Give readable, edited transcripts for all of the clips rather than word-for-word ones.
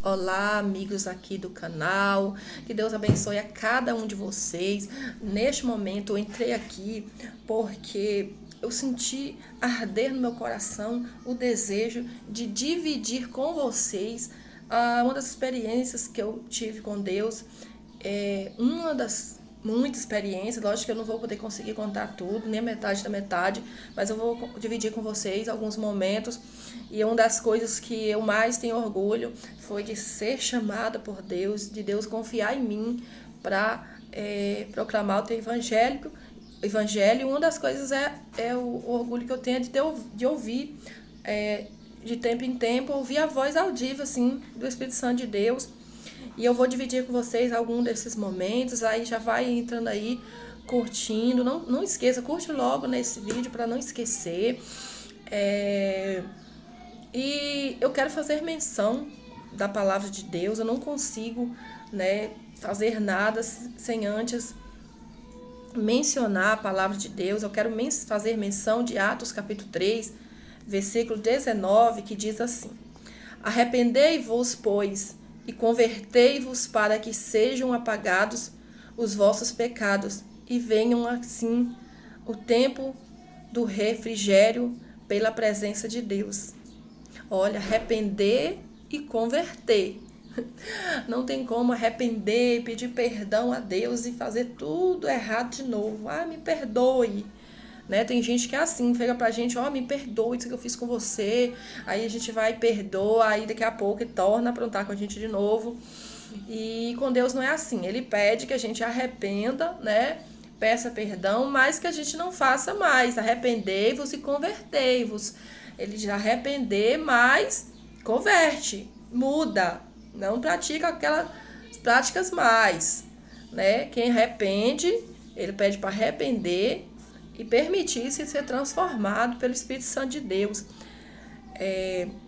Olá, amigos aqui do canal, que Deus abençoe a cada um de vocês. Neste momento eu entrei aqui porque eu senti arder no meu coração o desejo de dividir com vocês uma das experiências que eu tive com Deus. Uma das muitas experiências, lógico que eu não vou poder conseguir contar tudo, nem a metade da metade, mas eu vou dividir com vocês alguns momentos. E uma das coisas que eu mais tenho orgulho foi de ser chamada por Deus, de Deus confiar em mim para proclamar o teu evangelho. E uma das coisas é o orgulho que eu tenho de ouvir, de tempo em tempo, ouvir a voz audível assim, do Espírito Santo de Deus. E eu vou dividir com vocês algum desses momentos, aí já vai entrando aí, curtindo. Não esqueça, curte logo nesse vídeo para não esquecer. E eu quero fazer menção da palavra de Deus. Eu não consigo, fazer nada sem antes mencionar a palavra de Deus. Eu quero fazer menção de Atos capítulo 3, versículo 19, que diz assim: Arrependei-vos, pois, e convertei-vos para que sejam apagados os vossos pecados, e venham assim o tempo do refrigério pela presença de Deus. Olha, arrepender e converter. Não tem como arrepender, pedir perdão a Deus e fazer tudo errado de novo. Me perdoe. Tem gente que é assim, chega pra gente, me perdoe isso que eu fiz com você. Aí a gente vai e perdoa, aí daqui a pouco ele torna a aprontar com a gente de novo. E com Deus não é assim. Ele pede que a gente arrependa, peça perdão, mas que a gente não faça mais. Arrependei-vos e convertei-vos. Ele diz arrepender, mas converte, muda. Não pratica aquelas práticas mais. Quem arrepende, ele pede para arrepender e permitir-se ser transformado pelo Espírito Santo de Deus.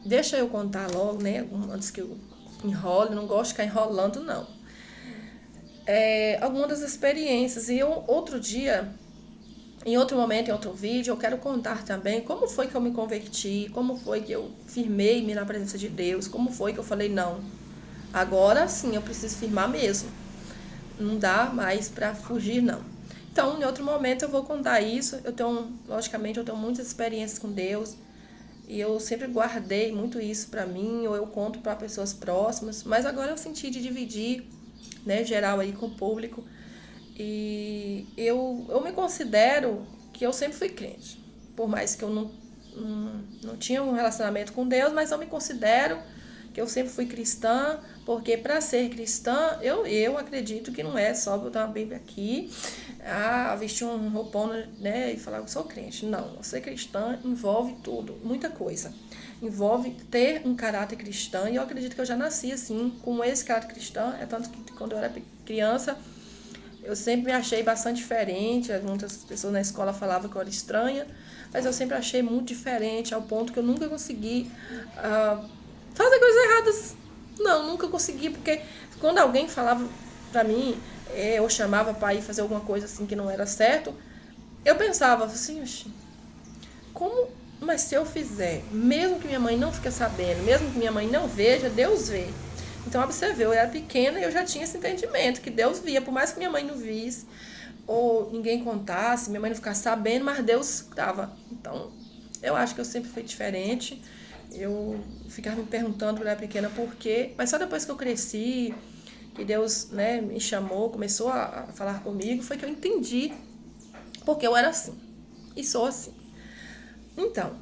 Deixa eu contar logo, antes que eu enrole, não gosto de ficar enrolando, não. Algumas das experiências. E outro dia, em outro momento, em outro vídeo, eu quero contar também como foi que eu me converti, como foi que eu firmei-me na presença de Deus, como foi que eu falei, não, agora sim eu preciso firmar mesmo. Não dá mais para fugir, não. Então, em outro momento eu vou contar isso. Logicamente, eu tenho muitas experiências com Deus e eu sempre guardei muito isso para mim, ou eu conto para pessoas próximas, mas agora eu senti de dividir, geral aí com o público. E eu me considero que eu sempre fui crente, por mais que eu não tinha um relacionamento com Deus, mas eu me considero que eu sempre fui cristã, porque para ser cristã, eu acredito que não é só botar uma Bíblia aqui, vestir um roupão, e falar que eu sou crente. Não, ser cristã envolve tudo, muita coisa. Envolve ter um caráter cristão, e eu acredito que eu já nasci assim, com esse caráter cristão. É tanto que quando eu era criança, eu sempre me achei bastante diferente. Muitas pessoas na escola falavam que eu era estranha, mas eu sempre achei muito diferente, ao ponto que eu nunca consegui fazer coisas erradas. Não, nunca consegui, porque quando alguém falava pra mim, eu chamava pra ir fazer alguma coisa assim que não era certo, eu pensava assim, mas se eu fizer, mesmo que minha mãe não fique sabendo, mesmo que minha mãe não veja, Deus vê. Então, observei, eu era pequena e eu já tinha esse entendimento, que Deus via, por mais que minha mãe não visse, ou ninguém contasse, minha mãe não ficasse sabendo, mas Deus estava. Então, eu acho que eu sempre fui diferente. Eu ficava me perguntando quando eu era pequena por quê, mas só depois que eu cresci, que Deus me chamou, começou a falar comigo, foi que eu entendi porque eu era assim, e sou assim. Então,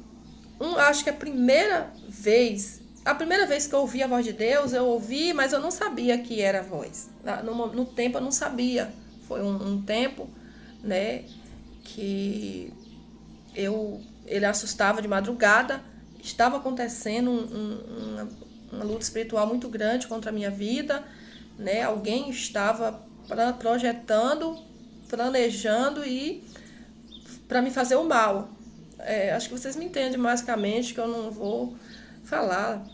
acho que a primeira vez que eu ouvi a voz de Deus, eu ouvi, mas eu não sabia que era a voz. No tempo eu não sabia. Foi um tempo, que ele assustava de madrugada. Estava acontecendo uma luta espiritual muito grande contra a minha vida, Alguém estava projetando, planejando e para me fazer o mal. Acho que vocês me entendem basicamente, que eu não vou falar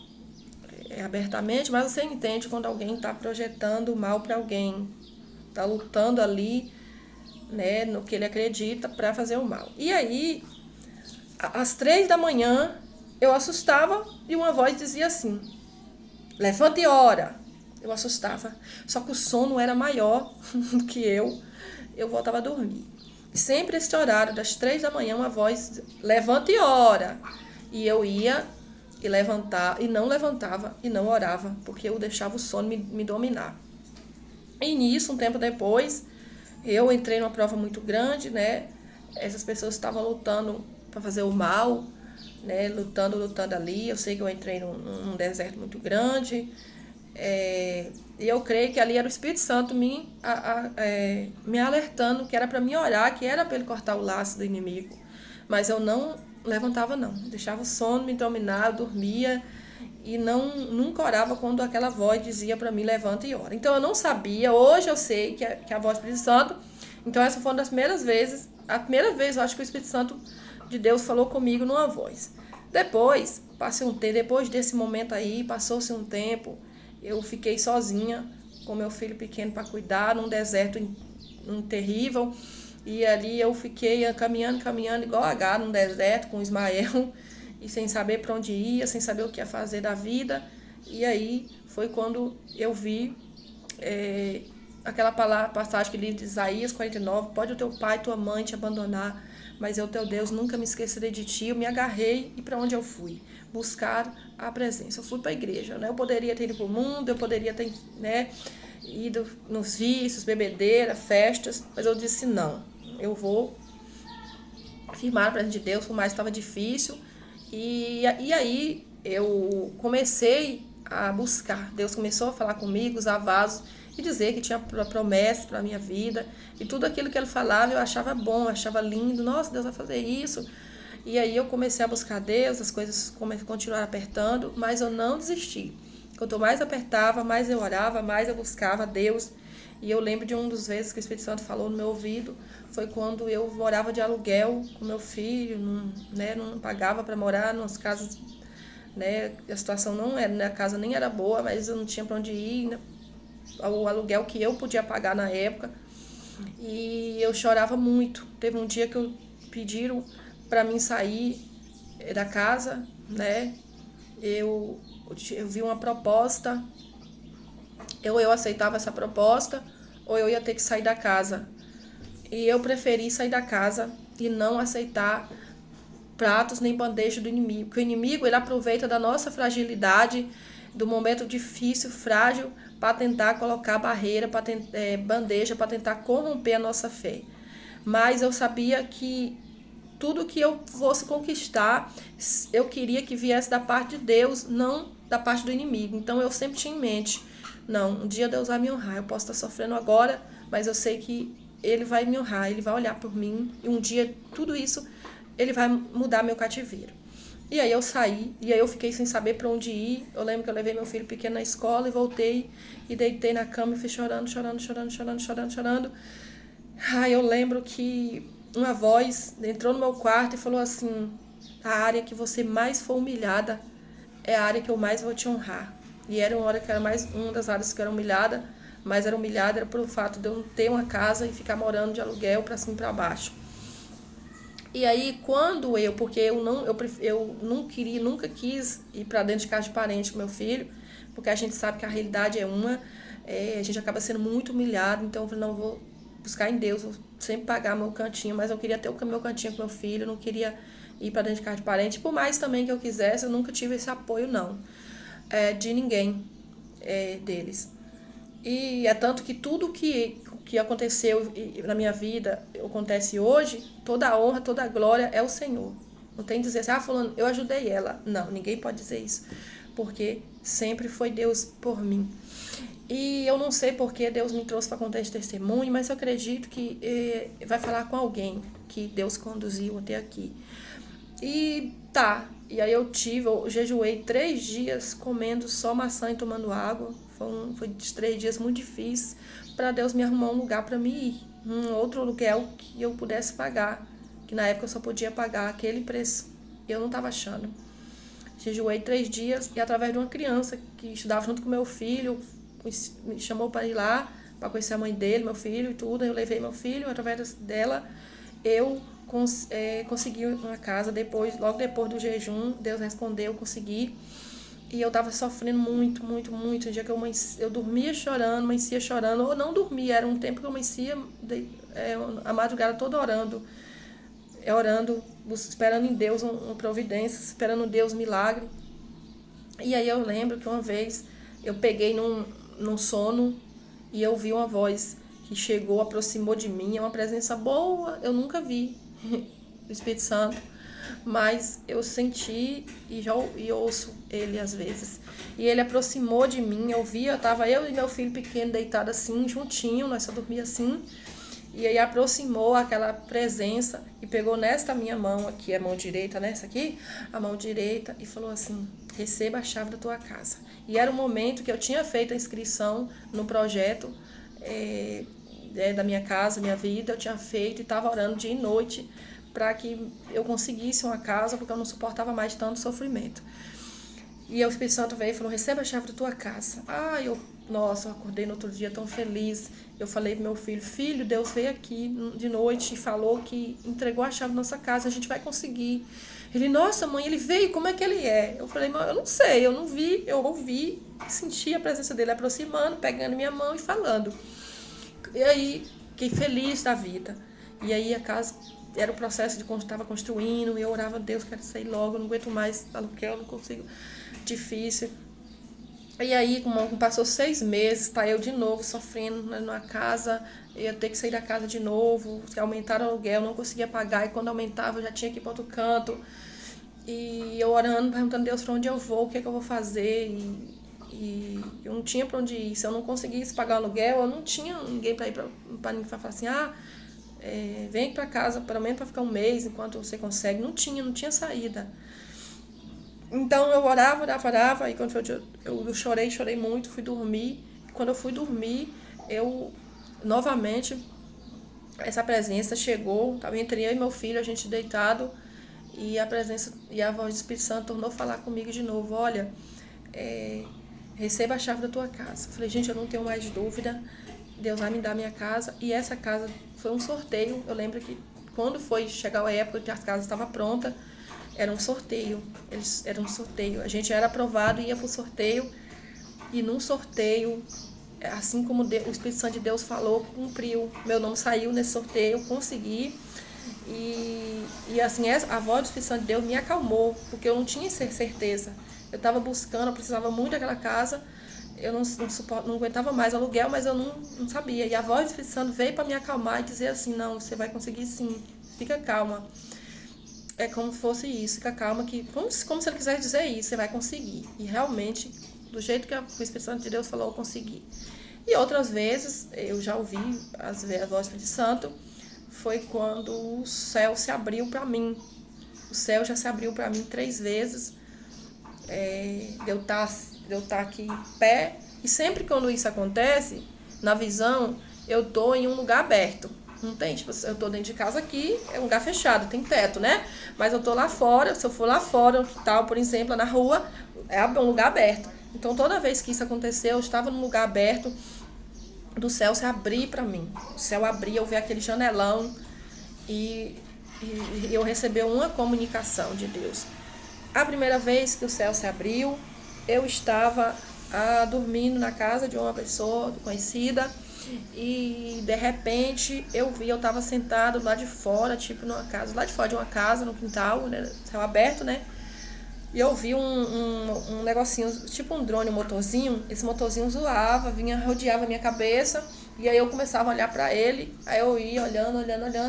abertamente, mas você entende quando alguém está projetando o mal para alguém, está lutando ali, no que ele acredita para fazer o mal. E aí, às 3 da manhã, eu assustava e uma voz dizia assim: levanta e ora. Eu assustava. Só que o sono era maior do que eu voltava a dormir. Sempre esse horário, das 3 da manhã, uma voz, levanta e ora. E eu ia e levantar, e não levantava e não orava, porque eu deixava o sono me dominar. E nisso, um tempo depois, eu entrei numa prova muito grande, né? Essas pessoas estavam lutando para fazer o mal, né? Lutando ali. Eu sei que eu entrei num deserto muito grande. E eu creio que ali era o Espírito Santo me alertando que era para mim orar, que era para ele cortar o laço do inimigo. Mas eu não levantava, não. Deixava o sono me dominar, eu dormia e nunca orava quando aquela voz dizia para mim, levanta e ora. Então eu não sabia, hoje eu sei que a voz do Espírito Santo. Então essa foi uma das primeiras vezes, a primeira vez eu acho que o Espírito Santo de Deus falou comigo numa voz. Depois, depois desse momento aí, passou-se um tempo, eu fiquei sozinha com meu filho pequeno para cuidar, num deserto terrível. E ali eu fiquei caminhando igual H num deserto com Ismael, e sem saber para onde ia, sem saber o que ia fazer da vida. E aí foi quando eu vi aquela passagem que diz de Isaías 49, pode o teu pai e tua mãe te abandonar, mas eu, teu Deus, nunca me esquecerei de ti. Eu me agarrei e para onde eu fui? Buscar a presença. Eu fui para a igreja, né? Eu poderia ter ido para o mundo, eu poderia ter, né, ido nos vícios, bebedeira, festas, mas eu disse não, eu vou firmar a presença de Deus, por mais que estava difícil. E aí eu comecei a buscar. Deus começou a falar comigo, usar vasos e dizer que tinha promessa para a minha vida. E tudo aquilo que ele falava eu achava bom, eu achava lindo. Nossa, Deus vai fazer isso. E aí eu comecei a buscar Deus, as coisas continuaram apertando, mas eu não desisti. Quanto mais apertava, mais eu orava, mais eu buscava Deus. E eu lembro de uma das vezes que o Espírito Santo falou no meu ouvido, foi quando eu morava de aluguel com meu filho, não pagava para morar nas casas, né? A situação não era, né? A casa nem era boa, mas eu não tinha para onde ir, né? O aluguel que eu podia pagar na época. E eu chorava muito. Teve um dia que pediram para mim sair da casa, né? Eu vi uma proposta, eu aceitava essa proposta, ou eu ia ter que sair da casa. E eu preferi sair da casa e não aceitar pratos nem bandeja do inimigo. Porque o inimigo, ele aproveita da nossa fragilidade, do momento difícil, frágil, para tentar colocar barreira, bandeja, para tentar corromper a nossa fé. Mas eu sabia que tudo que eu fosse conquistar, eu queria que viesse da parte de Deus, não da parte do inimigo. Então eu sempre tinha em mente, não, um dia Deus vai me honrar. Eu posso estar sofrendo agora, mas eu sei que Ele vai me honrar, Ele vai olhar por mim. E um dia, tudo isso, Ele vai mudar meu cativeiro. E aí eu saí, e aí eu fiquei sem saber para onde ir. Eu lembro que eu levei meu filho pequeno na escola e voltei e deitei na cama e fui chorando. Aí eu lembro que uma voz entrou no meu quarto e falou assim, a área que você mais for humilhada é a área que eu mais vou te honrar. E era uma das áreas que eu era humilhada, mas era humilhada por o fato de eu não ter uma casa e ficar morando de aluguel para cima e para baixo. E aí quando porque eu nunca quis ir para dentro de casa de parente com meu filho, porque a gente sabe que a realidade é a gente acaba sendo muito humilhado, então eu falei, não, vou buscar em Deus, vou sempre pagar meu cantinho, mas eu queria ter o meu cantinho com meu filho, eu não queria ir para dentro de casa de parente, por mais também que eu quisesse, eu nunca tive esse apoio não, de ninguém deles. E é tanto que tudo que aconteceu na minha vida, acontece hoje, toda a honra, toda a glória é o Senhor. Não tem que dizer assim, fulano, eu ajudei ela. Não, ninguém pode dizer isso, porque sempre foi Deus por mim. E eu não sei porque Deus me trouxe para contar esse testemunho, mas eu acredito que vai falar com alguém que Deus conduziu até aqui. E aí eu jejuei 3 dias comendo só maçã e tomando água. Foi 3 dias muito difíceis para Deus me arrumar um lugar para mim ir. Um outro aluguel que eu pudesse pagar, que na época eu só podia pagar aquele preço. E eu não estava achando. Jejuei 3 dias e através de uma criança que estudava junto com meu filho, me chamou para ir lá, para conhecer a mãe dele, meu filho e tudo. Eu levei meu filho, através dela, eu consegui uma casa logo depois do jejum. Deus respondeu, eu consegui. E eu tava sofrendo muito, muito, muito. Um dia que eu dormia chorando, amanhecia chorando, ou não dormia, era um tempo que eu amanhecia a madrugada toda orando, orando, esperando em Deus uma providência, esperando em Deus um milagre. E aí eu lembro que uma vez eu peguei num sono e eu vi uma voz que chegou, aproximou de mim, é uma presença boa, eu nunca vi o Espírito Santo, mas eu senti e ouço ele às vezes. E ele aproximou de mim, eu vi, tava eu e meu filho pequeno deitado assim, juntinho, nós só dormia assim. E aí aproximou aquela presença e pegou nesta minha mão aqui, a mão direita, nessa aqui, a mão direita, e falou assim: receba a chave da tua casa. E era o momento que eu tinha feito a inscrição no projeto da minha casa, minha vida, eu tinha feito e estava orando dia e noite para que eu conseguisse uma casa, porque eu não suportava mais tanto sofrimento. E o Espírito Santo veio e falou: receba a chave da tua casa. Nossa, eu acordei no outro dia tão feliz. Eu falei pro meu filho: filho, Deus veio aqui de noite e falou que entregou a chave da nossa casa, a gente vai conseguir. Ele: nossa, mãe, ele veio, como é que ele é? Eu falei: mãe, eu não sei, eu não vi, eu ouvi, senti a presença dele aproximando, pegando minha mão e falando. E aí, fiquei feliz da vida. E aí a casa era o processo de quando estava construindo, e eu orava: Deus, quero sair logo, eu não aguento mais aluguel, não consigo, difícil. E aí, como passou 6 meses, tá eu de novo sofrendo na casa, eu ia ter que sair da casa de novo, que aumentaram o aluguel, não conseguia pagar, e quando aumentava eu já tinha que ir para outro canto. E eu orando, perguntando a Deus para onde eu vou, o que é que eu vou fazer, e eu não tinha para onde ir. Se eu não conseguisse pagar o aluguel, eu não tinha ninguém para ir para mim falar assim: vem para casa, pelo menos para ficar um mês, enquanto você consegue. Não tinha saída. Então eu orava, e quando eu chorei muito, fui dormir. Quando eu fui dormir, novamente, essa presença chegou, estava entre eu e meu filho, a gente deitado, e a presença e a voz do Espírito Santo tornou a falar comigo de novo: olha, receba a chave da tua casa. Eu falei: gente, eu não tenho mais dúvida, Deus vai me dar minha casa. E essa casa foi um sorteio. Eu lembro que quando foi chegar a época que a casa estava pronta, era um sorteio. Era um sorteio. A gente era aprovado e ia para o sorteio. E num sorteio, assim como o Espírito Santo de Deus falou, cumpriu. Meu nome saiu nesse sorteio, eu consegui. E assim, a voz do Espírito Santo de Deus me acalmou, porque eu não tinha certeza. Eu estava buscando, eu precisava muito daquela casa. Eu não aguentava mais aluguel, mas eu não sabia. E a voz do Espírito Santo veio para me acalmar e dizer assim: não, você vai conseguir sim, fica calma. É como se fosse isso, fica calma, como se ele quisesse dizer isso, você vai conseguir. E realmente, do jeito que o Espírito Santo de Deus falou, eu consegui. E outras vezes, eu já ouvi a voz do Espírito Santo, foi quando o céu se abriu para mim. O céu já se abriu para mim 3 vezes, de eu estar aqui em pé. E sempre quando isso acontece, na visão, eu tô em um lugar aberto. Não tem, tipo, eu tô dentro de casa aqui, é um lugar fechado, tem teto, né? Mas eu tô lá fora, se eu for lá fora, tal, por exemplo, na rua, é um lugar aberto. Então, toda vez que isso aconteceu, eu estava num lugar aberto, do céu se abrir para mim. O céu abria, eu vi aquele janelão e eu recebi uma comunicação de Deus. A primeira vez que o céu se abriu, eu estava dormindo na casa de uma pessoa conhecida. E de repente eu estava sentado lá de fora, tipo numa casa, lá de fora de uma casa, no quintal, né, céu aberto, né? E eu vi um negocinho, tipo um drone, um motorzinho. Esse motorzinho zoava, rodeava a minha cabeça. E aí eu começava a olhar para ele. Aí eu ia olhando,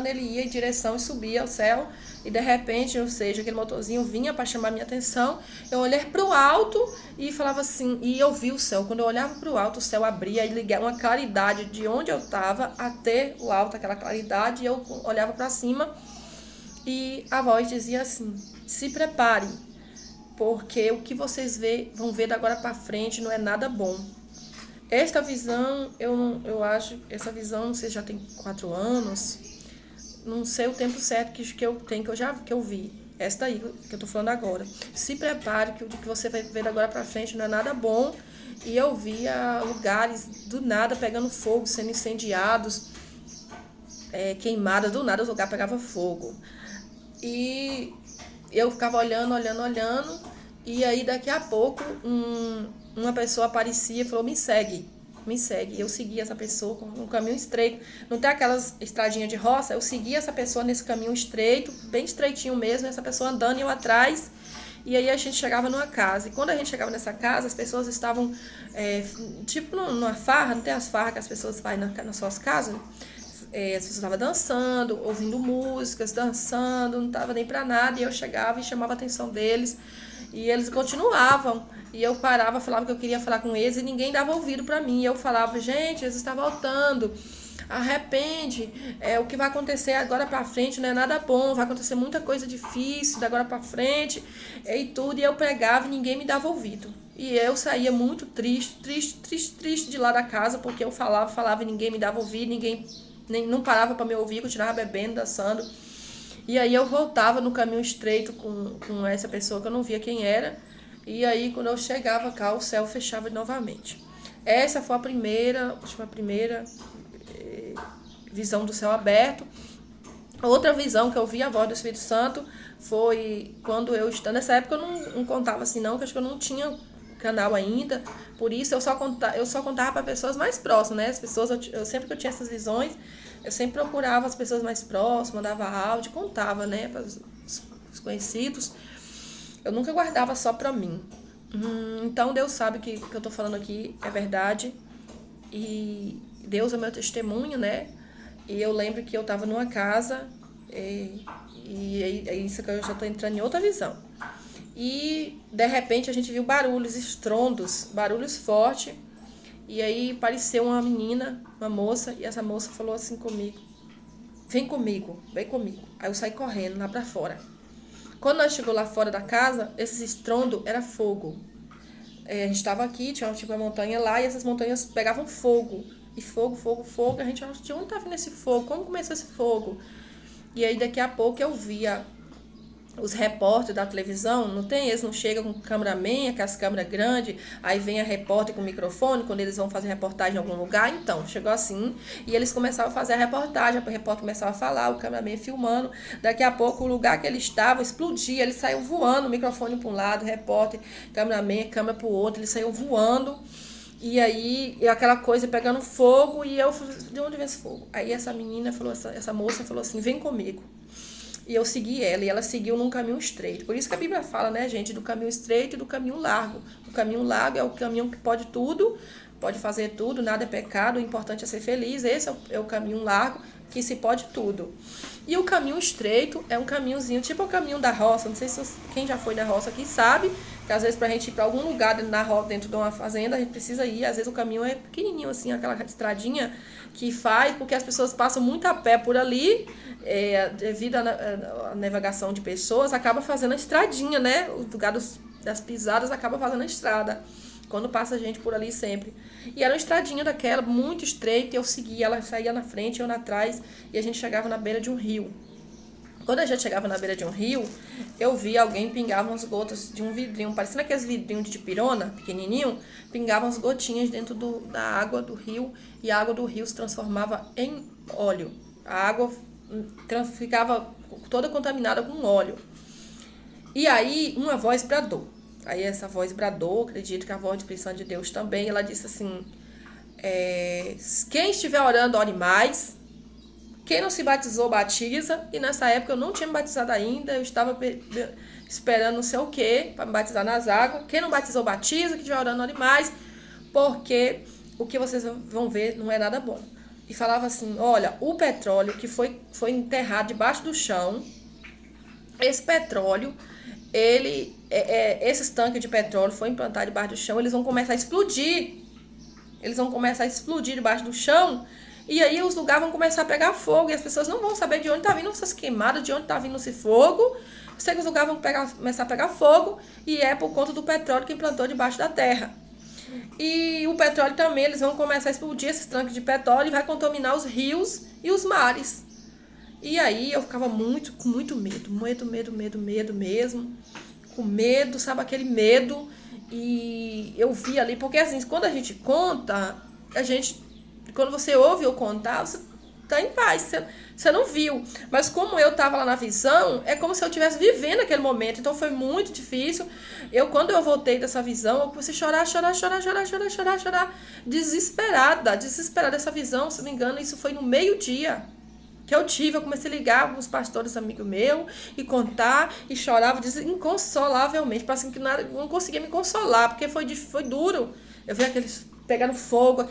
ele ia em direção e subia ao céu. E de repente, ou seja, aquele motorzinho vinha para chamar minha atenção. Eu olhei para o alto e falava assim, e eu vi o céu. Quando eu olhava para o alto, o céu abria e ligava uma claridade de onde eu estava até o alto, aquela claridade. E eu olhava para cima e a voz dizia assim: se prepare, porque o que vocês vão ver da agora para frente não é nada bom. Esta visão, eu acho, essa visão, não sei, já tem 4 anos, não sei o tempo certo que eu tenho, que eu vi. Esta aí que eu tô falando agora. Se prepare, que o que você vai ver da agora para frente não é nada bom. E eu via lugares do nada pegando fogo, sendo incendiados, queimadas, do nada o lugar pegava fogo. E eu ficava olhando, E aí daqui a pouco uma pessoa aparecia e falou, me segue. Me segue. E eu segui essa pessoa com um caminho estreito. Não tem aquelas estradinhas de roça? Eu segui essa pessoa nesse caminho estreito, bem estreitinho mesmo, essa pessoa andando e eu atrás. E aí a gente chegava numa casa. E quando a gente chegava nessa casa, as pessoas estavam, tipo numa farra, não tem as farras que as pessoas fazem nas suas casas? As pessoas estavam dançando, ouvindo músicas, dançando, não estava nem pra nada. E eu chegava e chamava a atenção deles. E eles continuavam. E eu parava, falava que eu queria falar com eles e ninguém dava ouvido pra mim. E eu falava, gente, Jesus está voltando. Arrepende, o que vai acontecer agora pra frente não é nada bom, vai acontecer muita coisa difícil da agora pra frente e tudo, e eu pregava e ninguém me dava ouvido. E eu saía muito triste de lá da casa, porque eu falava e ninguém me dava ouvido, ninguém não parava pra me ouvir, continuava bebendo, dançando. E aí eu voltava no caminho estreito com essa pessoa que eu não via quem era, e aí quando eu chegava cá, o céu fechava novamente. Essa foi a primeira visão do céu aberto. Outra visão que eu vi a voz do Espírito Santo foi quando eu estava nessa época, eu não contava assim não, que acho que eu não tinha canal ainda, por isso eu só contava para pessoas mais próximas, né? As pessoas, eu sempre que eu tinha essas visões, eu sempre procurava as pessoas mais próximas, mandava áudio, contava, né, para os conhecidos. Eu nunca guardava só para mim. Então Deus sabe que o que eu tô falando aqui é verdade e Deus é meu testemunho, né? E eu lembro que eu estava numa casa e é isso que eu já estou entrando em outra visão. E de repente a gente viu barulhos, estrondos, barulhos fortes. E aí apareceu uma menina, uma moça, e essa moça falou assim comigo: vem comigo, vem comigo. Aí eu saí correndo lá pra fora. Quando nós chegamos lá fora da casa, esse estrondo era fogo. A gente estava aqui, tinha tipo uma montanha lá, e essas montanhas pegavam fogo. E fogo. A gente achou, de onde tá vindo esse fogo? Como começou esse fogo? E aí daqui a pouco eu via os repórteres da televisão, não tem? Eles não chegam com cameraman, aquelas câmeras grandes, aí vem a repórter com o microfone, quando eles vão fazer reportagem em algum lugar. Então, chegou assim, e eles começavam a fazer a reportagem, o repórter começava a falar, o cameraman filmando, daqui a pouco o lugar que ele estava explodia, eles saíam voando, o microfone para um lado, o repórter, cameraman, câmera para o outro, eles saíam voando. E aí, aquela coisa pegando fogo, e eu falei, de onde vem esse fogo? Aí essa menina falou, essa moça falou assim, vem comigo. E eu segui ela, e ela seguiu num caminho estreito. Por isso que a Bíblia fala, né, gente, do caminho estreito e do caminho largo. O caminho largo é o caminho que pode tudo, pode fazer tudo, nada é pecado, o importante é ser feliz. Esse é o caminho largo, que se pode tudo. E o caminho estreito é um caminhozinho, tipo o caminho da roça. Não sei se quem já foi na roça aqui sabe, que às vezes pra gente ir pra algum lugar dentro de uma fazenda, a gente precisa ir. Às vezes o caminho é pequenininho assim, aquela estradinha que faz, porque as pessoas passam muito a pé por ali, devido à navegação de pessoas, acaba fazendo a estradinha, né? O lugar das pisadas acaba fazendo a estrada, quando passa gente por ali sempre. E era uma estradinha daquela, muito estreita, e eu seguia, ela saía na frente, eu na trás, e a gente chegava na beira de um rio. Quando a gente chegava na beira de um rio, eu vi alguém pingar umas gotas de um vidrinho, parecendo aqueles vidrinhos de pirona, pequenininho, pingavam as gotinhas dentro da água do rio, e a água do rio se transformava em óleo. A água ficava toda contaminada com óleo. E aí uma voz bradou. Aí essa voz bradou, acredito que a voz do Espírito Santo de Deus também, ela disse assim, quem estiver orando, ore mais. Quem não se batizou, batiza. E nessa época eu não tinha me batizado ainda, eu estava esperando não sei o que para me batizar nas águas. Quem não batizou, batiza. Quem estiver orando, ore mais, porque o que vocês vão ver não é nada bom. E falava assim, olha, o petróleo que foi enterrado debaixo do chão, esse petróleo, esses tanques de petróleo foi implantado debaixo do chão, eles vão começar a explodir. Eles vão começar a explodir debaixo do chão, e aí os lugares vão começar a pegar fogo, e as pessoas não vão saber de onde está vindo essas queimadas, de onde está vindo esse fogo. Sei que os lugares vão começar a pegar fogo, e é por conta do petróleo que implantou debaixo da terra. E o petróleo também, eles vão começar a explodir esses tanques de petróleo, e vai contaminar os rios e os mares. E aí eu ficava com muito medo mesmo, com medo, sabe, aquele medo. E eu vi ali, porque assim, quando a gente conta, quando você ouve eu contar, tá em paz, você não viu. Mas como eu tava lá na visão, é como se eu estivesse vivendo aquele momento. Então foi muito difícil. Quando eu voltei dessa visão, eu comecei a chorar, desesperada dessa visão, se não me engano, isso foi no meio-dia que eu tive. Eu comecei a ligar com os pastores amigos meus e contar, e chorava inconsolavelmente, assim que nada, não conseguia me consolar, porque foi duro. Eu vi aqueles pegando fogo,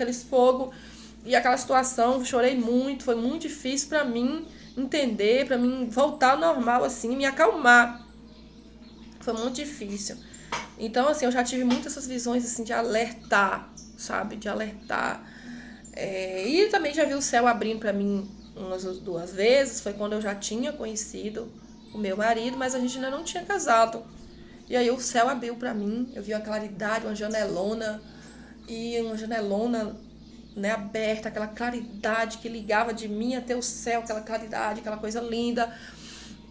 e aquela situação, chorei muito, foi muito difícil para mim entender, para mim voltar ao normal, assim, me acalmar. Foi muito difícil. Então, assim, eu já tive muitas essas visões, assim, de alertar, sabe? De alertar. E também já vi o céu abrindo para mim umas 2 vezes. Foi quando eu já tinha conhecido o meu marido, mas a gente ainda não tinha casado. E aí o céu abriu para mim, eu vi uma claridade, uma janelona, né, aberta, aquela claridade que ligava de mim até o céu, aquela claridade, aquela coisa linda.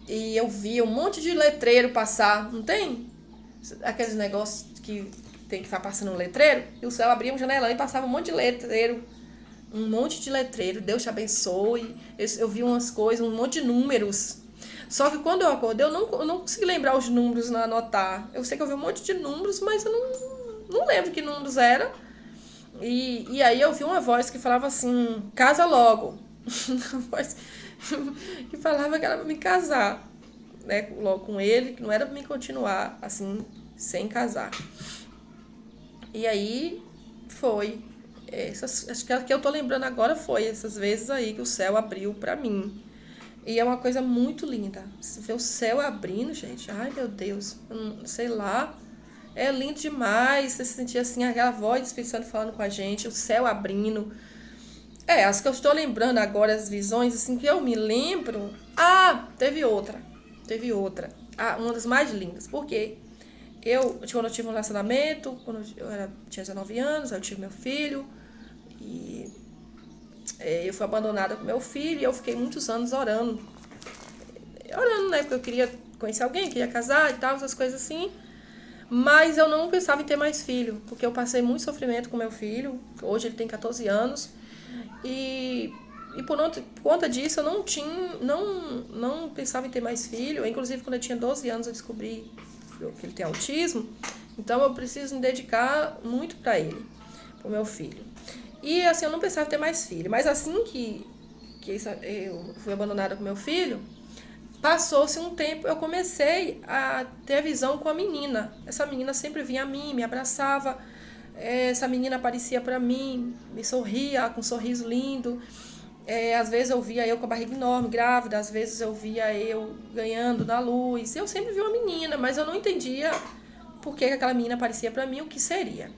E eu via um monte de letreiro passar, não tem? Aqueles negócios que tem que estar passando um letreiro, e o céu abria um janelão e passava um monte de letreiro. Deus te abençoe. Eu vi umas coisas, um monte de números. Só que quando eu acordei, eu não consegui lembrar os números, não anotar. Eu sei que eu vi um monte de números, mas eu não lembro que números era. E aí eu vi uma voz que falava assim, casa logo. Uma voz que falava que era pra me casar, né, logo com ele, que não era pra me continuar assim, sem casar. E aí foi. Acho que a que eu tô lembrando agora foi essas vezes aí que o céu abriu pra mim. E é uma coisa muito linda. Você vê o céu abrindo, gente. Ai, meu Deus. Sei lá. É lindo demais. Você sentir assim aquela voz do Espírito Santo falando com a gente. O céu abrindo. As que eu estou lembrando agora, as visões, assim, que eu me lembro. Teve outra. Uma das mais lindas. Porque quando eu tive um relacionamento, quando tinha 19 anos, eu tive meu filho. E eu fui abandonada com meu filho e eu fiquei muitos anos orando, né, porque eu queria conhecer alguém, queria casar e tal, essas coisas assim, mas eu não pensava em ter mais filho, porque eu passei muito sofrimento com meu filho, hoje ele tem 14 anos, e por conta disso eu não pensava em ter mais filho. Inclusive quando eu tinha 12 anos eu descobri que ele tem autismo, então eu preciso me dedicar muito para ele, pro meu filho. E assim, eu não pensava em ter mais filho. Mas assim que eu fui abandonada com meu filho, passou-se um tempo, eu comecei a ter a visão com a menina. Essa menina sempre vinha a mim, me abraçava. Essa menina aparecia pra mim, me sorria com um sorriso lindo. Às vezes eu via eu com a barriga enorme, grávida. Às vezes eu via eu ganhando na luz. Eu sempre vi uma menina, mas eu não entendia por que aquela menina aparecia pra mim, o que seria.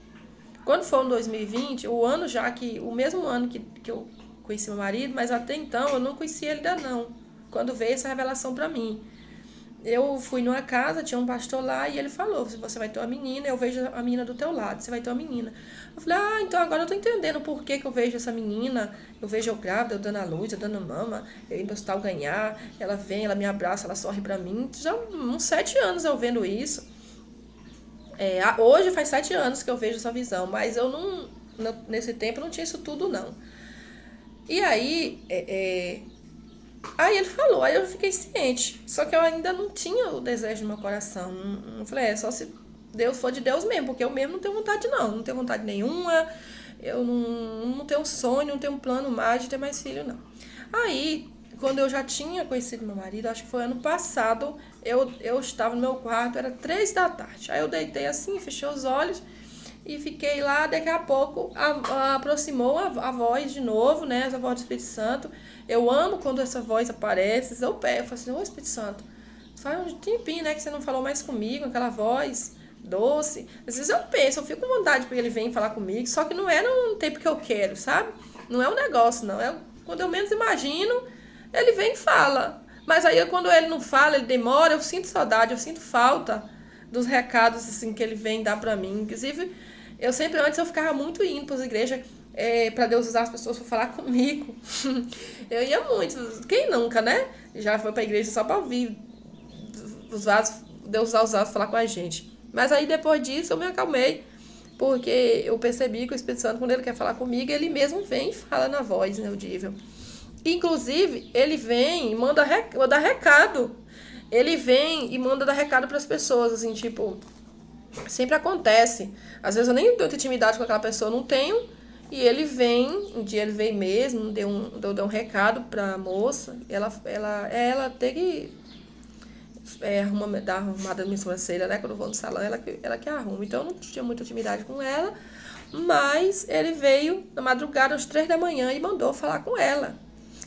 Quando foi em 2020, o mesmo ano que eu conheci meu marido, mas até então eu não conhecia ele ainda não, quando veio essa revelação pra mim. Eu fui numa casa, tinha um pastor lá, e ele falou, você vai ter uma menina, eu vejo a menina do teu lado, você vai ter uma menina. Eu falei, então agora eu tô entendendo por que eu vejo essa menina, eu vejo eu grávida, eu dando a luz, eu dando mama, eu indo pro hospital ganhar, ela vem, ela me abraça, ela sorri pra mim. Já uns 7 anos eu vendo isso. Hoje faz 7 anos que eu vejo essa visão, mas eu nesse tempo não tinha isso tudo não. E aí, aí ele falou, aí eu fiquei ciente, só que eu ainda não tinha o desejo no meu coração. Não falei, só se Deus for de Deus mesmo, porque eu mesmo não tenho vontade não tenho vontade nenhuma, eu não tenho sonho, não tenho um plano mais de ter mais filho não. Aí, quando eu já tinha conhecido meu marido, acho que foi ano passado, eu estava no meu quarto, era 3 da tarde. Aí eu deitei assim, fechei os olhos e fiquei lá. Daqui a pouco aproximou a voz de novo, né? Essa voz do Espírito Santo. Eu amo quando essa voz aparece. Eu falo assim, ô Espírito Santo, faz um tempinho, né, que você não falou mais comigo, aquela voz doce. Às vezes eu fico com vontade porque ele vem falar comigo, só que não é no tempo que eu quero, sabe? Não é um negócio, não. É quando eu menos imagino, ele vem e fala. Mas aí quando ele não fala, ele demora, eu sinto saudade, eu sinto falta dos recados assim que ele vem dar pra mim. Inclusive, antes eu ficava muito indo para as igrejas para Deus usar as pessoas para falar comigo. Eu ia muito. Quem nunca, né? Já foi pra igreja só pra ouvir Deus usar os vasos falar com a gente. Mas aí depois disso eu me acalmei, porque eu percebi que o Espírito Santo, quando ele quer falar comigo, ele mesmo vem e fala na voz, né, audível. Inclusive, ele vem e manda dar recado. Ele vem e manda dar recado para as pessoas, assim, tipo, sempre acontece. Às vezes eu nem tenho intimidade com aquela pessoa, não tenho. E ele vem, um dia ele veio mesmo, deu um recado pra moça. Ela tem que dar arrumada na minha sobrancelha, né? Quando eu vou no salão, ela que arruma. Então eu não tinha muita intimidade com ela. Mas ele veio na madrugada, às 3 da manhã, e mandou falar com ela.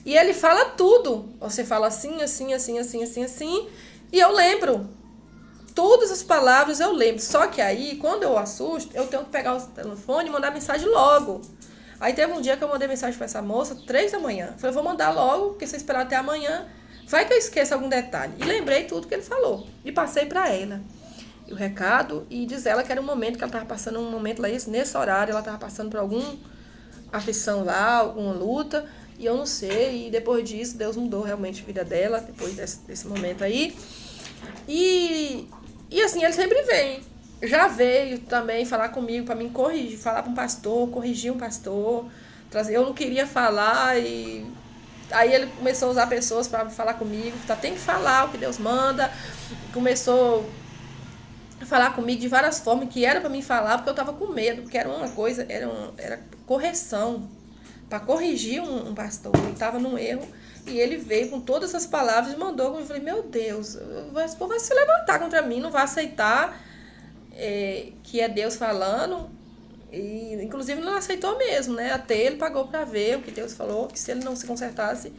E ele fala tudo. Você fala assim, assim, assim, assim, assim, assim. E eu lembro. Todas as palavras eu lembro. Só que aí, quando eu assusto, eu tenho que pegar o telefone e mandar mensagem logo. Aí teve um dia que eu mandei mensagem pra essa moça, 3 da manhã. Falei, vou mandar logo, porque se eu esperar até amanhã, vai que eu esqueça algum detalhe. E lembrei tudo que ele falou. E passei pra ela o recado, e diz ela que era um momento que ela tava passando, um momento lá, nesse horário, ela tava passando por alguma aflição lá, alguma luta, e eu não sei. E depois disso, Deus mudou realmente a vida dela, depois desse momento aí. E assim, ele sempre vem. Já veio também falar comigo, para mim corrigir, falar para um pastor, corrigir um pastor, trazer. Eu não queria falar, e aí ele começou a usar pessoas para falar comigo. Tem que falar o que Deus manda. Começou a falar comigo de várias formas que era para mim falar, porque eu estava com medo, porque era uma coisa, era correção, para corrigir um pastor, ele estava num erro. E ele veio com todas essas palavras e mandou. Eu falei, meu Deus, esse povo vai se levantar contra mim, não vai aceitar que é Deus falando. E inclusive não aceitou mesmo, né? Até ele pagou para ver o que Deus falou, que se ele não se consertasse,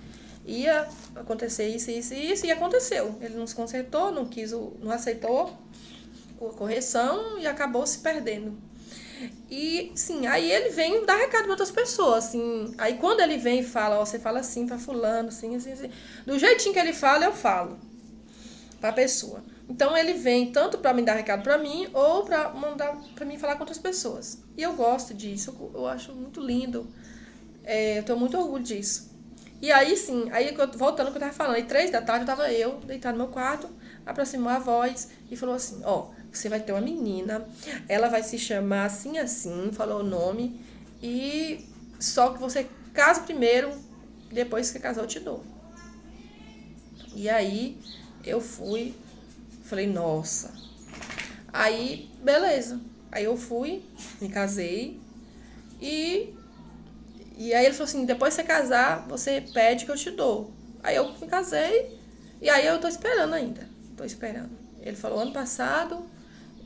ia acontecer isso, isso e isso, e aconteceu. Ele não se consertou, não aceitou a correção e acabou se perdendo. E, sim, aí ele vem dar recado para outras pessoas, assim. Aí quando ele vem e fala, ó, você fala assim para fulano, assim, assim, assim. Do jeitinho que ele fala, eu falo pra pessoa. Então ele vem tanto para me dar recado para mim, ou para mandar para mim falar com outras pessoas. E eu gosto disso, eu acho muito lindo. Eu tenho muito orgulho disso. E aí, sim, aí voltando ao que eu tava falando, aí 3 da tarde tava eu, deitado no meu quarto, aproximou a voz e falou assim, ó, você vai ter uma menina, ela vai se chamar assim, assim, falou o nome, e só que você casa primeiro, depois que casar eu te dou. E aí eu fui, falei, nossa. Aí, beleza. Aí eu fui, me casei, e aí ele falou assim, depois que você casar, você pede que eu te dou. Aí eu me casei, e aí eu tô esperando ainda. Tô esperando. Ele falou ano passado,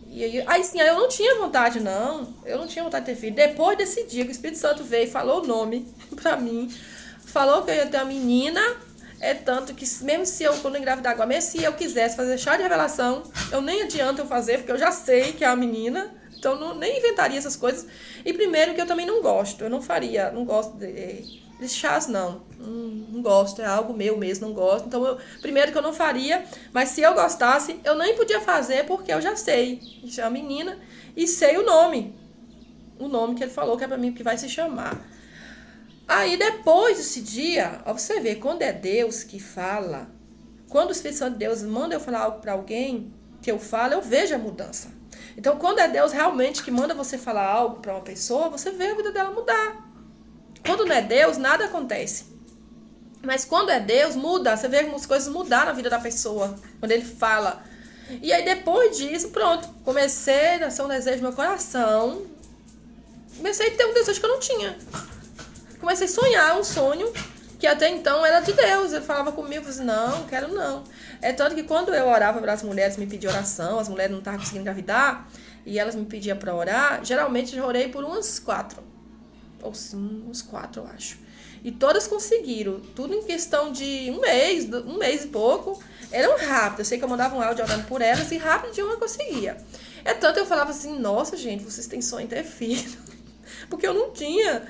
e aí sim, aí eu não tinha vontade, não. Eu não tinha vontade de ter filho. Depois desse dia que o Espírito Santo veio e falou o nome pra mim, falou que eu ia ter uma menina, tanto que mesmo se eu, quando eu engravidar agora, mesmo se eu quisesse fazer chá de revelação, eu nem adianta eu fazer, porque eu já sei que é uma menina. Então, nem inventaria essas coisas. E primeiro que eu também não gosto. Eu não faria, não gosto de chás, não. Não gosto, é algo meu mesmo, não gosto. Então, primeiro que eu não faria. Mas se eu gostasse, eu nem podia fazer, porque eu já sei que é uma menina. E sei o nome. O nome que ele falou que é pra mim, que vai se chamar. Aí, depois desse dia, ó, você vê, quando é Deus que fala, quando o Espírito Santo de Deus manda eu falar algo pra alguém, que eu falo, eu vejo a mudança. Então, quando é Deus realmente que manda você falar algo para uma pessoa, você vê a vida dela mudar. Quando não é Deus, nada acontece. Mas quando é Deus, muda. Você vê algumas coisas mudar na vida da pessoa, quando ele fala. E aí, depois disso, pronto. Comecei a nascer um desejo no meu coração. Comecei a ter um desejo que eu não tinha. Comecei a sonhar um sonho que até então era de Deus. Ele falava comigo, eu falei, não, quero não. É tanto que quando eu orava para as mulheres, me pediam oração, as mulheres não estavam conseguindo engravidar, e elas me pediam para orar, geralmente eu orei por umas 4. Ou sim, uns 4, eu acho. E todas conseguiram, tudo em questão de um mês e pouco. Eram rápidas, eu sei que eu mandava um áudio orando por elas, e rapidinho eu conseguia. É tanto eu falava assim, nossa gente, vocês têm sonho de ter filho. Porque eu não tinha.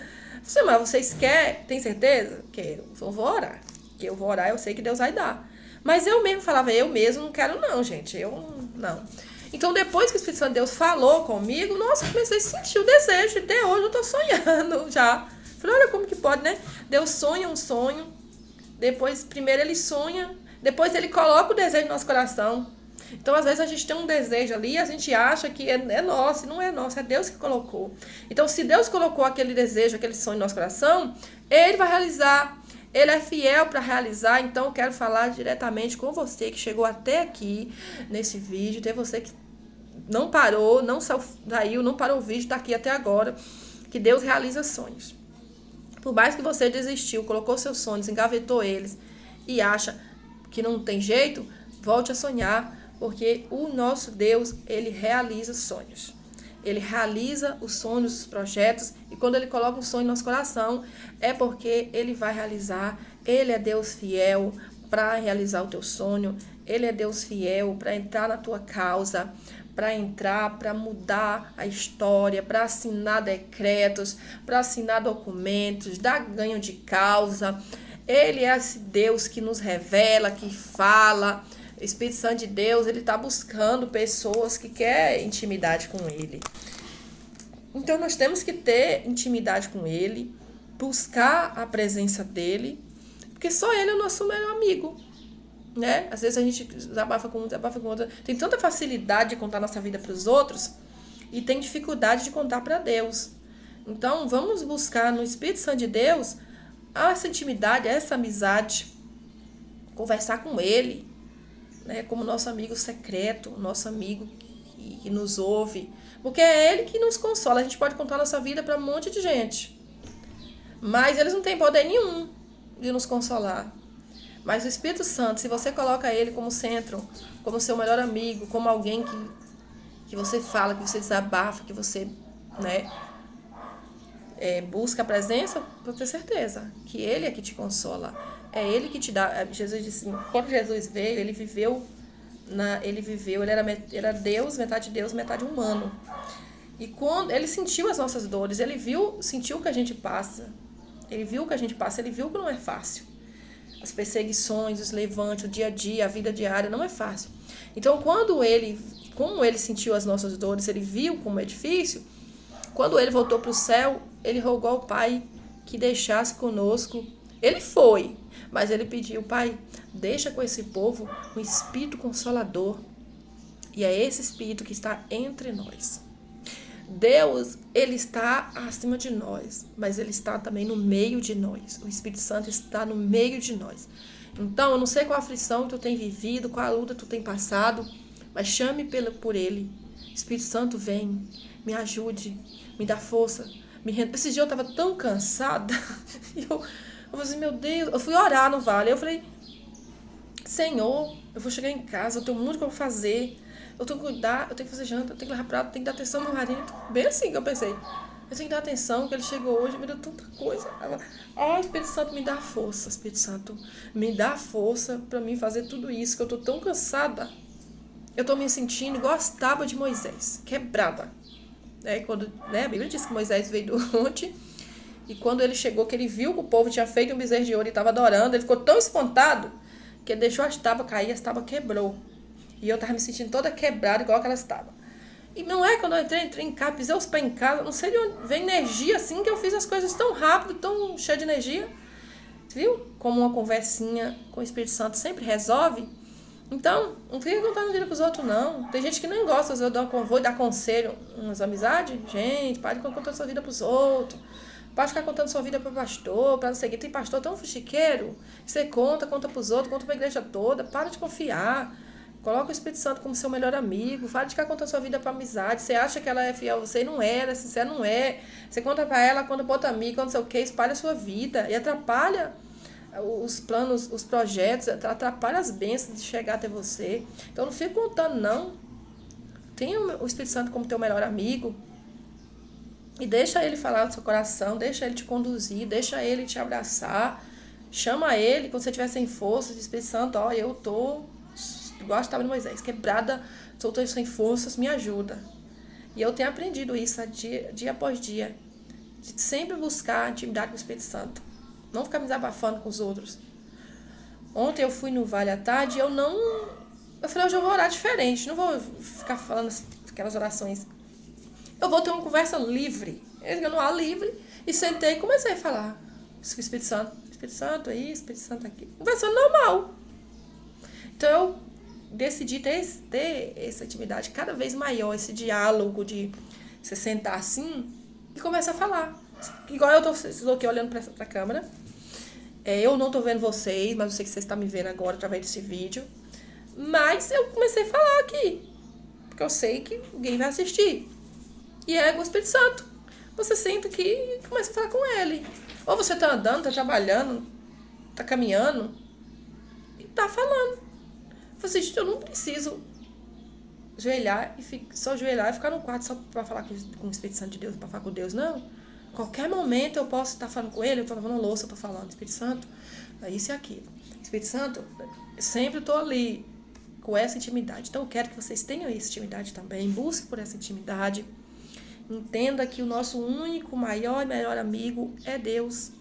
Mas vocês querem? Tem certeza? Quero. Eu vou orar. Que eu vou orar, eu sei que Deus vai dar. Mas eu mesmo falava, eu mesmo não quero não, gente. Eu não. Então, depois que o Espírito Santo de Deus falou comigo, nossa, eu comecei a sentir o desejo. Até hoje eu tô sonhando já. Falei, olha como que pode, né? Deus sonha um sonho. Depois, primeiro ele sonha. Depois ele coloca o desejo no nosso coração. Então, às vezes, a gente tem um desejo ali, a gente acha que é nosso, e não é nosso, é Deus que colocou. Então, se Deus colocou aquele desejo, aquele sonho no nosso coração, Ele vai realizar. Ele é fiel para realizar. Então eu quero falar diretamente com você que chegou até aqui nesse vídeo. Tem você que não parou, não saiu, não parou o vídeo, está aqui até agora. Que Deus realiza sonhos. Por mais que você desistiu, colocou seus sonhos, engavetou eles e acha que não tem jeito, volte a sonhar, porque o nosso Deus, ele realiza sonhos. Ele realiza os sonhos, os projetos, e quando ele coloca um sonho no nosso coração, é porque ele vai realizar. Ele é Deus fiel para realizar o teu sonho. Ele é Deus fiel para entrar na tua causa, para mudar a história, para assinar decretos, para assinar documentos, dar ganho de causa. Ele é esse Deus que nos revela, que fala. O Espírito Santo de Deus, ele está buscando pessoas que querem intimidade com ele. Então, nós temos que ter intimidade com ele, buscar a presença dele, porque só ele é o nosso melhor amigo, né? Às vezes a gente desabafa com outro, tem tanta facilidade de contar nossa vida para os outros e tem dificuldade de contar para Deus. Então, vamos buscar no Espírito Santo de Deus essa intimidade, essa amizade, conversar com ele, né, como nosso amigo secreto, nosso amigo que nos ouve, porque é ele que nos consola. A gente pode contar nossa vida para um monte de gente, mas eles não têm poder nenhum de nos consolar. Mas o Espírito Santo, se você coloca ele como centro, como seu melhor amigo, como alguém que você fala, que você desabafa, que você, né, busca a presença, pode ter certeza que ele é que te consola. É ele que te dá. Jesus disse, quando Jesus veio, ele era Deus, metade humano. E quando ele sentiu as nossas dores, ele sentiu o que a gente passa. Ele viu o que a gente passa, ele viu que não é fácil. As perseguições, os levantes, o dia a dia, a vida diária, não é fácil. Então, como ele sentiu as nossas dores, ele viu como é difícil, quando ele voltou para o céu, ele rogou ao Pai que deixasse conosco. Ele foi, mas ele pediu, Pai, deixa com esse povo um Espírito Consolador. E é esse Espírito que está entre nós. Deus, ele está acima de nós, mas ele está também no meio de nós. O Espírito Santo está no meio de nós. Então, eu não sei qual aflição tu tem vivido, qual luta tu tem passado, mas chame por ele. Espírito Santo, vem, me ajude, me dá força. Esse dia eu estava tão cansada, eu falei assim, meu Deus, eu fui orar no vale, eu falei, Senhor, eu vou chegar em casa, eu tenho muito que eu vou fazer, eu tenho que cuidar, eu tenho que fazer janta, eu tenho que lavar prato, eu tenho que dar atenção ao meu marido. Bem assim que eu pensei, eu tenho que dar atenção, que ele chegou hoje, me deu tanta coisa. Espírito Santo, me dá força, Espírito Santo, me dá força para mim fazer tudo isso, que eu tô tão cansada. Eu tô me sentindo igual as tábuas de Moisés, quebrada. Quando, a Bíblia diz que Moisés veio do monte, e quando ele chegou, que ele viu que o povo tinha feito um bezerro de ouro e estava adorando, ele ficou tão espantado que ele deixou as tábuas cair, as tábuas quebrou. E eu estava me sentindo toda quebrada, igual aquelas tábuas. E não é quando eu entrei em casa, pisei os pés em casa, não sei de onde vem energia assim, que eu fiz as coisas tão rápido, tão cheia de energia. Viu? Como uma conversinha com o Espírito Santo sempre resolve. Então, não fica contando vida pros outros, não. Tem gente que nem gosta, às vezes eu vou dar conselho, umas amizades. Gente, para de contar sua vida pros outros. Para ficar contando sua vida para pastor, para não seguir. Tem pastor tão fuxiqueiro. Você conta pros outros, conta pra igreja toda. Para de confiar. Coloca o Espírito Santo como seu melhor amigo. Para de ficar contando sua vida para amizade. Você acha que ela é fiel a você e não era. Se você não é. Você conta para ela, conta pra outra amiga, quando não sei o que, espalha a sua vida. E atrapalha os planos, os projetos, atrapalha as bênçãos de chegar até você. Então não fica contando, não. Tenha o Espírito Santo como teu melhor amigo. E deixa ele falar no seu coração, deixa ele te conduzir, deixa ele te abraçar. Chama ele quando você estiver sem força, diz, Espírito Santo, eu tô igual a tábua de Moisés, quebrada, tô sem forças, me ajuda. E eu tenho aprendido isso dia após dia, de sempre buscar intimidade com o Espírito Santo. Não ficar me desabafando com os outros. Ontem eu fui no Vale à tarde e eu falei, hoje eu vou orar diferente, não vou ficar falando aquelas orações. Eu vou ter uma conversa livre. Eu no ar livre e sentei e comecei a falar. Espírito Santo aí, Espírito Santo aqui. Conversando normal. Então eu decidi ter essa intimidade cada vez maior, esse diálogo de você sentar assim e começar a falar. Igual eu estou aqui olhando para a câmera Eu não tô vendo vocês, mas eu sei que vocês estão me vendo agora através desse vídeo. Mas eu comecei a falar aqui, porque eu sei que alguém vai assistir. E é o Espírito Santo. Você senta aqui e começa a falar com ele. Ou você tá andando, tá trabalhando, tá caminhando e tá falando. Você diz, eu não preciso só ajoelhar e ficar no quarto só pra falar com o Espírito Santo de Deus, pra falar com Deus, não. Qualquer momento eu posso estar falando com ele, eu tô lavando louça, eu tô falando, Espírito Santo, é isso e aquilo. Espírito Santo, eu sempre tô ali com essa intimidade. Então eu quero que vocês tenham essa intimidade também, busquem por essa intimidade. Entenda que o nosso único, maior e melhor amigo é Deus,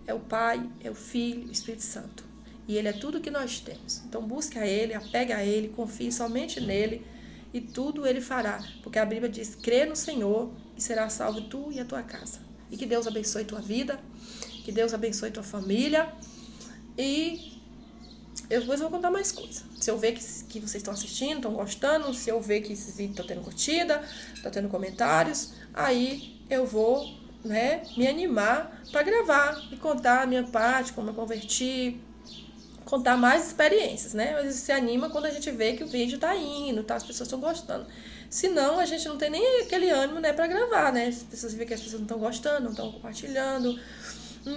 é o Pai, é o Filho, o Espírito Santo. E Ele é tudo que nós temos. Então busque a Ele, apega a Ele, confie somente nele e tudo Ele fará. Porque a Bíblia diz, crê no Senhor e será salvo tu e a tua casa. E que Deus abençoe tua vida, que Deus abençoe tua família. E eu depois vou contar mais coisas. Se eu ver que vocês estão assistindo, estão gostando, se eu ver que esse vídeo está tendo curtida, está tendo comentários, aí eu vou, me animar para gravar e contar a minha parte, como eu converti, contar mais experiências, Mas se anima quando a gente vê que o vídeo tá indo, as pessoas estão gostando. Senão, a gente não tem nem aquele ânimo, para gravar, As pessoas veem que as pessoas não estão gostando, não estão compartilhando,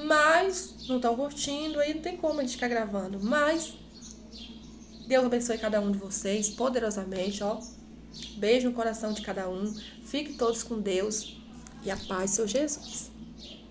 mas não estão curtindo, aí não tem como a gente ficar gravando. Mas Deus abençoe cada um de vocês poderosamente, Beijo no coração de cada um. Fiquem todos com Deus e a paz do Senhor Jesus.